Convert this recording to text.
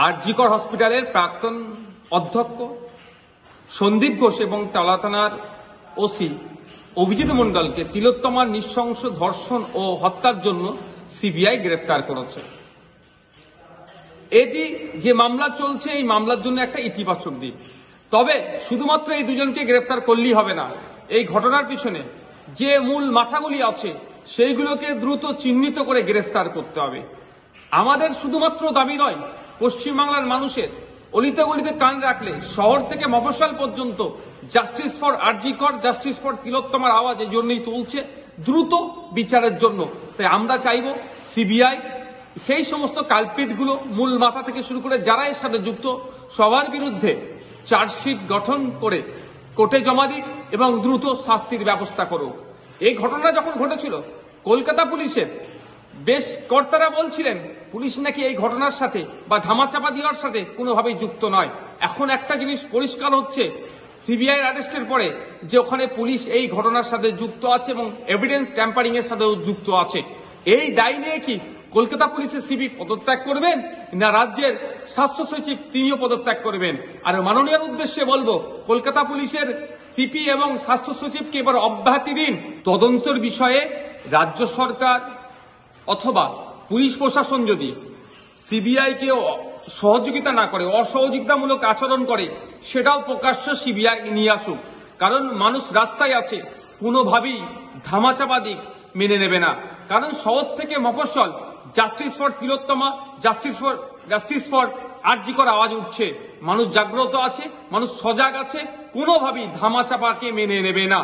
আরজিকর হসপিটালের প্রাক্তন অধ্যক্ষ সন্দীপ ঘোষ এবং টালা থানার ওসি অভিজিৎ মণ্ডলকে তিলোত্তমার নৃশংস ধর্ষণ ও হত্যার জন্য সিবিআই গ্রেপ্তার করেছে। এটি যে মামলা চলছে, এই মামলার জন্য একটা ইতিবাচক দিক। তবে শুধুমাত্র এই দুজনকে গ্রেপ্তার করলেই হবে না, এই ঘটনার পিছনে যে মূল মাথাগুলি আছে সেইগুলোকে দ্রুত চিহ্নিত করে গ্রেফতার করতে হবে। আমাদের শুধুমাত্র দাবি নয়, পশ্চিমবাংলার মানুষের অলিতে গলিতে কান রাখলে শহর থেকে মফস্বল পর্যন্ত justice for RG Kar, justice for তিলোত্তমার আওয়াজ এই জন্যই তুলছে, দ্রুত বিচারের জন্য। তাই আমরা চাইব সিবিআই সেই সমস্ত কালপিটগুলো মূল মাথা থেকে শুরু করে যারা এর সাথে যুক্ত সবার বিরুদ্ধে চার্জশিট গঠন করে কোর্টে জমা দিক এবং দ্রুত শাস্তির ব্যবস্থা করুক। এই ঘটনা যখন ঘটেছিল, কলকাতা পুলিশের বেশ কর্তারা বলছিলেন পুলিশ নাকি এই ঘটনার সাথে বা ধামাচাপা দেওয়ার সাথে কোনোভাবেই যুক্ত নয়। এখন একটা জিনিস পরিষ্কার হচ্ছে সিবিআই অ্যারেস্টের পরে যে ওখানে পুলিশ এই ঘটনার সাথে যুক্ত আছে এবং এভিডেন্স ট্যাম্পারিং এর সাথেও যুক্ত আছে। এই দায় নিয়ে কি কলকাতা পুলিশের সিপি পদত্যাগ করবেন, না রাজ্যের স্বাস্থ্য সচিব তিনিও পদত্যাগ করবেন? আর মাননীয় উদ্দেশ্যে বলবো, কলকাতা পুলিশের সিপি এবং স্বাস্থ্য সচিবকে এবার অব্যাহতি দিন। তদন্তের বিষয়ে রাজ্য সরকার অথবা পুলিশ প্রশাসন যদি সিবিআই কে সহযোগিতা না করে, অসহযোগিতামূলক আচরণ করে, সেটাও প্রকাশ্য সিবিআই নিয়ে আসুক। কারণ মানুষ রাস্তায় আছে, কোনোভাবেই ধামাচাপা দিক মেনে নেবে না। কারণ শহর থেকে মফস্বল justice for Tilottama, justice for RG Kar আওয়াজ উঠছে। মানুষ জাগ্রত আছে, মানুষ সজাগ আছে, কোনোভাবেই ধামাচাপাকে মেনে নেবে না।